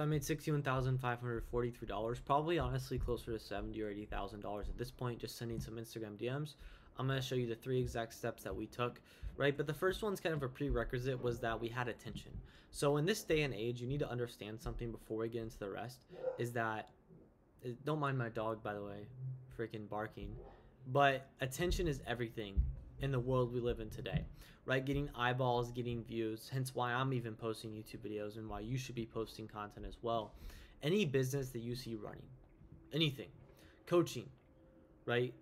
So I made $61,543, probably honestly closer to $70,000 or $80,000 at this point, just sending some Instagram DMs. I'm going to show you the 3 exact steps that we took, right? But the first one's kind of a prerequisite, was that we had attention. So in this day and age, you need to understand something before we get into the rest, is that, don't mind my dog, by the way, freaking barking, but attention is everything in the world we live in today, right? Getting eyeballs, getting views, hence why I'm even posting YouTube videos and why you should be posting content as well. Any business that you see running, anything, coaching, right?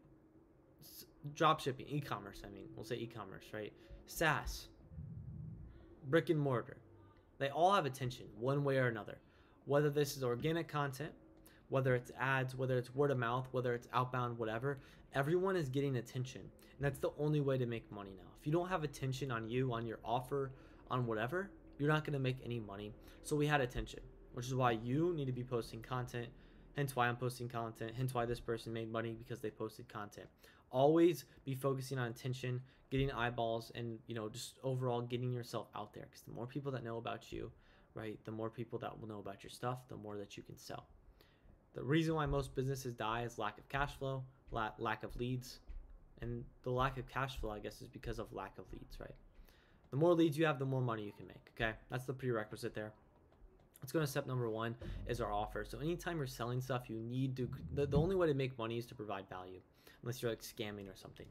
Drop shipping, e-commerce, I mean, we'll say e-commerce, right? SaaS, brick and mortar, they all have attention one way or another. Whether this is organic content, whether it's ads, whether it's word of mouth, whether it's outbound, whatever, everyone is getting attention. And that's the only way to make money now. If you don't have attention on you, on your offer, on whatever, you're not going to make any money. So we had attention, which is why you need to be posting content. Hence why I'm posting content. Hence why this person made money, because they posted content. Always be focusing on attention, getting eyeballs, and just overall getting yourself out there. Because the more people that know about you, right, the more people that will know about your stuff, the more that you can sell. The reason why most businesses die is lack of cash flow, lack of leads, and the lack of cash flow, I guess, is because of lack of leads, right? The more leads you have, the more money you can make, okay? That's the prerequisite there. Let's go to step number 1, is our offer. So anytime you're selling stuff, you need to, the only way to make money is to provide value, unless you're like scamming or something,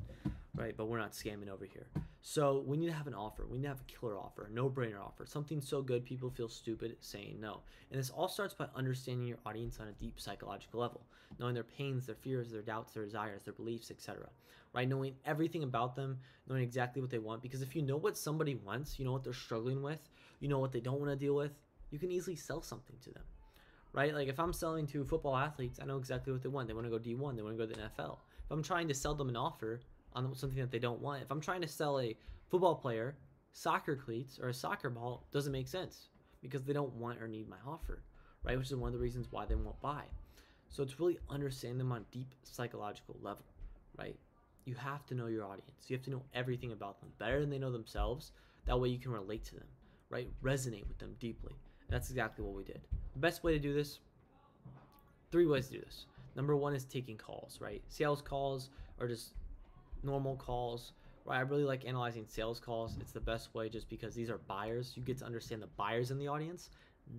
right? But we're not scamming over here. So we need to have an offer. We need to have a killer offer, a no-brainer offer, something so good people feel stupid saying no. And this all starts by understanding your audience on a deep psychological level, knowing their pains, their fears, their doubts, their desires, their beliefs, etc. Right? Knowing everything about them, knowing exactly what they want. Because if you know what somebody wants, you know what they're struggling with, you know what they don't want to deal with, you can easily sell something to them. Right? Like if I'm selling to football athletes, I know exactly what they want. They want to go D1, they want to go to the NFL. If I'm trying to sell them an offer on something that they don't want, if I'm trying to sell a football player soccer cleats or a soccer ball, it doesn't make sense, because they don't want or need my offer, right? Which is one of the reasons why they won't buy. So it's really understanding them on a deep psychological level, right? You have to know your audience. You have to know everything about them better than they know themselves. That way you can relate to them, right? Resonate with them deeply. And that's exactly what we did. The best way to do this, 3 ways to do this. Number 1 is taking calls, right? Sales calls or just normal calls, right? I really like analyzing sales calls. It's the best way, just because these are buyers. You get to understand the buyers in the audience,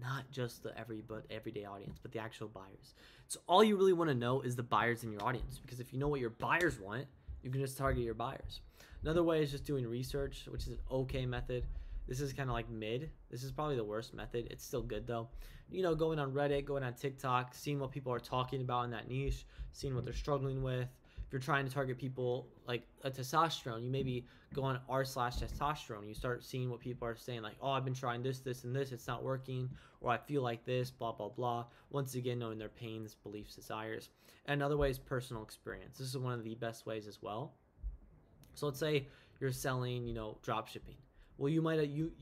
not just the everyday audience, but the actual buyers. So all you really want to know is the buyers in your audience, because if you know what your buyers want, you can just target your buyers. Another way is just doing research, which is an okay method. This is kind of like mid. This is probably the worst method. It's still good though. Going on Reddit, going on TikTok, seeing what people are talking about in that niche, seeing what they're struggling with. If you're trying to target people like a testosterone, you maybe go on r/testosterone. You start seeing what people are saying, like, oh, I've been trying this, this, and this. It's not working. Or I feel like this, blah, blah, blah. Once again, knowing their pains, beliefs, desires. And another way is personal experience. This is one of the best ways as well. So let's say you're selling, drop shipping. Well, you might, you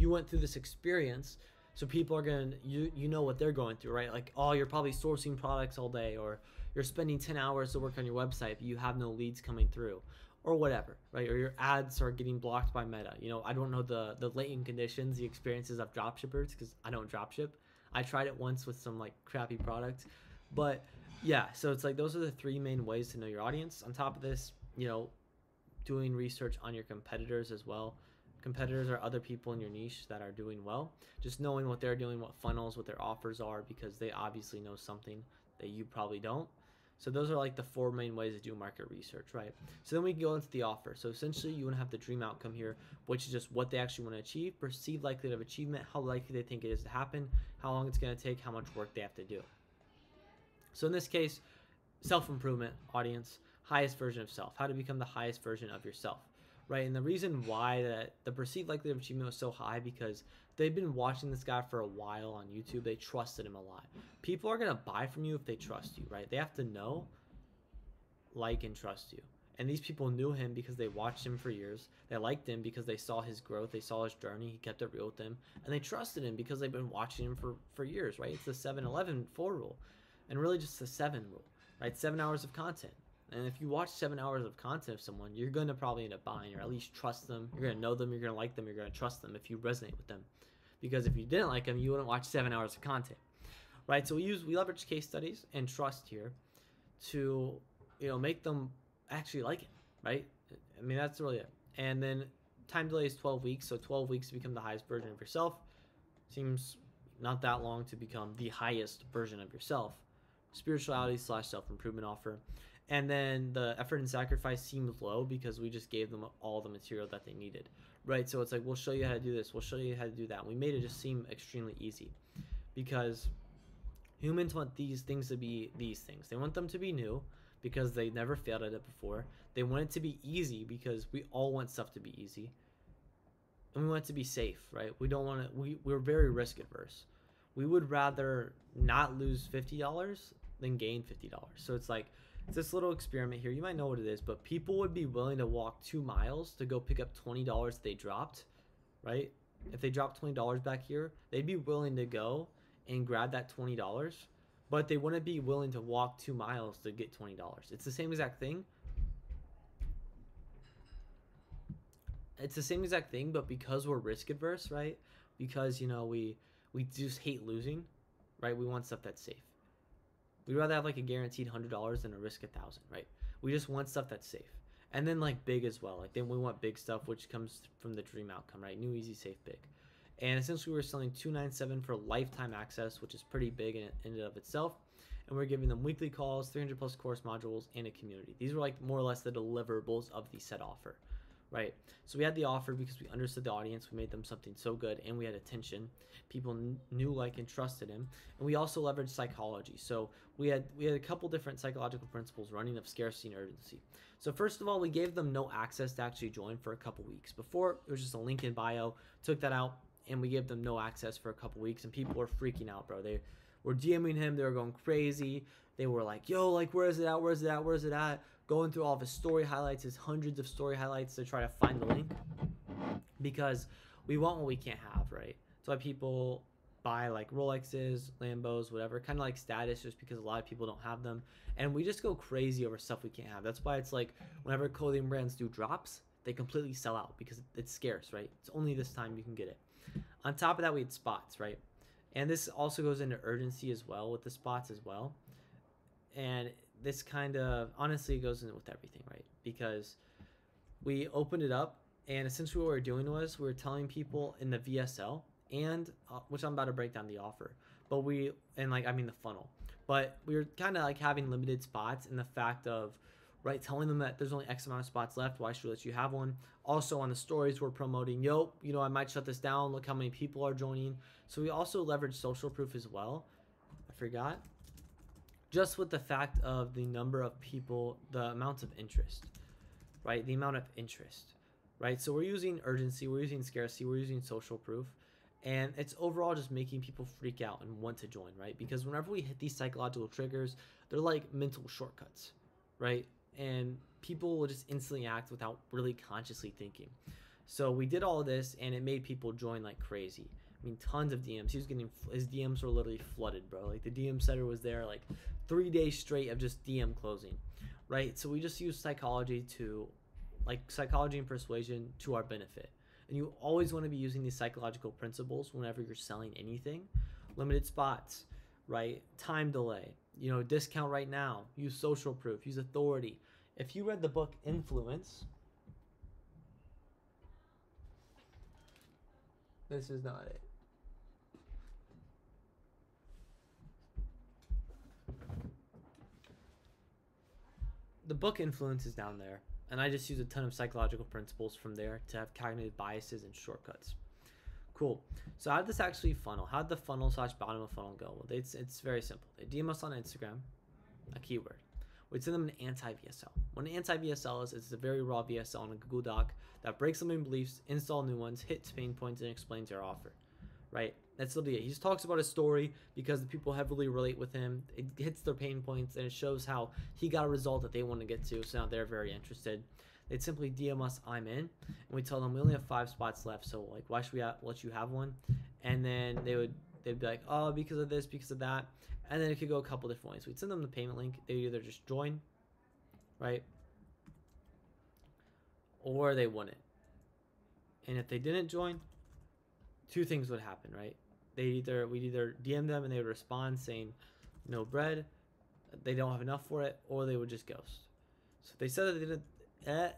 went through this experience. So people are going to, you know what they're going through, right? Like, oh, you're probably sourcing products all day, or you're spending 10 hours to work on your website, but you have no leads coming through, or whatever, right? Or your ads are getting blocked by Meta. I don't know the latent conditions, the experiences of dropshippers, because I don't dropship. I tried it once with some like crappy product, but yeah, so it's like those are the 3 main ways to know your audience. On top of this, doing research on your competitors as well. Competitors are other people in your niche that are doing well. Just knowing what they're doing, what funnels, what their offers are, because they obviously know something that you probably don't. So those are like the 4 main ways to do market research, right? So then we can go into the offer. So essentially you want to have the dream outcome here, which is just what they actually want to achieve, perceived likelihood of achievement, how likely they think it is to happen, how long it's going to take, how much work they have to do. So in this case, self-improvement, audience, highest version of self, how to become the highest version of yourself, right? And the reason why the perceived likelihood of achievement was so high, because they've been watching this guy for a while on YouTube. They trusted him a lot. People are going to buy from you if they trust you, right? They have to know, like, and trust you. And these people knew him because they watched him for years. They liked him because they saw his growth. They saw his journey. He kept it real with them. And they trusted him because they've been watching him for years, right? It's the 7-11-4 rule. And really just the 7 rule, right? 7 hours of content. And if you watch 7 hours of content of someone, you're going to probably end up buying, or at least trust them. You're going to know them. You're going to like them. You're going to trust them if you resonate with them, because if you didn't like them, you wouldn't watch 7 hours of content, right? So we leverage case studies and trust here to, you know, make them actually like it, right? I mean, that's really it. And then time delay is 12 weeks, so 12 weeks to become the highest version of yourself. Seems not that long to become the highest version of yourself. Spirituality / self-improvement offer. And then the effort and sacrifice seems low because we just gave them all the material that they needed, right? So it's like, we'll show you how to do this, we'll show you how to do that. We made it just seem extremely easy because humans want these things to be these things. They want them to be new because they never failed at it before. They want it to be easy because we all want stuff to be easy. And we want it to be safe, right? We don't want to, we're very risk adverse. We would rather not lose $50 than gain $50. So it's like, it's this little experiment here. You might know what it is, but people would be willing to walk 2 miles to go pick up $20 they dropped, right? If they dropped $20 back here, they'd be willing to go and grab that $20, but they wouldn't be willing to walk 2 miles to get $20. It's the same exact thing. It's the same exact thing, but because we're risk adverse, right? Because, you know, we just hate losing, right? We want stuff that's safe. We'd rather have like a guaranteed $100 than a risk 1,000, right? We just want stuff that's safe. And then like big as well. Like then we want big stuff, which comes from the dream outcome, right? New, easy, safe, big. And essentially we're selling $297 for lifetime access, which is pretty big in and of itself. And we're giving them weekly calls, 300 plus course modules, and a community. These were like more or less the deliverables of the set offer, right? So we had the offer because we understood the audience. We made them something so good, and we had attention. People knew, like, and trusted him. And we also leveraged psychology. So we had a couple different psychological principles running of scarcity and urgency. So first of all, we gave them no access to actually join for a couple weeks. Before, it was just a link in bio. Took that out, and we gave them no access for a couple weeks, and people were freaking out, bro. They were DMing him. They were going crazy. They were like, yo, like, where is it at? Where's it at? Where's it at? Going through all of his story highlights, his hundreds of story highlights to try to find the link, because we want what we can't have, right? That's why people buy like Rolexes, Lambos, whatever, kind of like status, just because a lot of people don't have them. And we just go crazy over stuff we can't have. That's why it's like whenever clothing brands do drops, they completely sell out because it's scarce, right? It's only this time you can get it. On top of that, we had spots, right? And this also goes into urgency as well with the spots as well. And this kind of honestly goes in with everything, right? Because we opened it up, and essentially what we were doing was we were telling people in the VSL, and which I'm about to break down the offer, but the funnel, but we were kind of like having limited spots, in the fact of, right, telling them that there's only X amount of spots left. Why should we let you have one? Also on the stories, we're promoting, yo, you know, I might shut this down. Look how many people are joining. So we also leverage social proof as well. I forgot. Just with the fact of the number of people, the amount of interest, right? The amount of interest, right? So we're using urgency, we're using scarcity, we're using social proof. And it's overall just making people freak out and want to join, right? Because whenever we hit these psychological triggers, they're like mental shortcuts, right? And people will just instantly act without really consciously thinking. So we did all of this, and it made people join like crazy. I mean, tons of DMs. He was getting, his DMs were literally flooded, bro. Like the DM setter was there like 3 days straight of just DM closing, right? So we just use psychology and persuasion to our benefit. And you always want to be using these psychological principles whenever you're selling anything. Limited spots, right? Time delay, you know, discount right now. Use social proof, use authority. If you read the book Influence, this is not it. The book Influence is down there, and I just use a ton of psychological principles from there to have cognitive biases and shortcuts. Cool. So how did this actually funnel? How did the funnel / bottom of funnel go? Well, it's very simple. They DM us on Instagram, a keyword. We'd send them an anti-VSL. What an anti-VSL is, it's a very raw VSL on a Google Doc that breaks limiting beliefs, install new ones, hits pain points, and explains your offer, right? That's literally it. He just talks about his story because the people heavily relate with him. It hits their pain points, and it shows how he got a result that they want to get to, so now they're very interested. They'd simply DM us, I'm in, and we tell them we only have 5 spots left, so like, why should we let you have one? And then they'd be like, oh, because of this, because of that. And then it could go a couple different ways. We'd send them the payment link. They would either just join, right? Or they wouldn't. And if they didn't join, two things would happen, right? We'd either DM them and they would respond saying no bread, they don't have enough for it, or they would just ghost. So if they said that they didn't,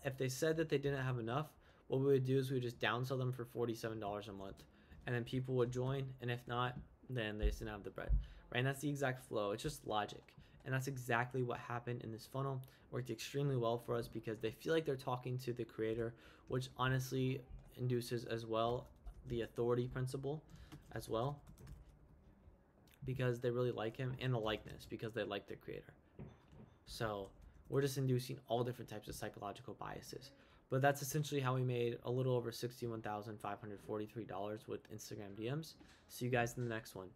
if they said that they didn't have enough, what we would do is we would just downsell them for $47 a month, and then people would join, and if not, then they just didn't have the bread, right? And that's the exact flow. It's just logic, and that's exactly what happened in this funnel. Worked extremely well for us because they feel like they're talking to the creator, which honestly induces as well the authority principle as well, because they really like him, and the likeness because they like the creator. So we're just inducing all different types of psychological biases. But that's essentially how we made a little over $61,543 with Instagram DMs. See you guys in the next one.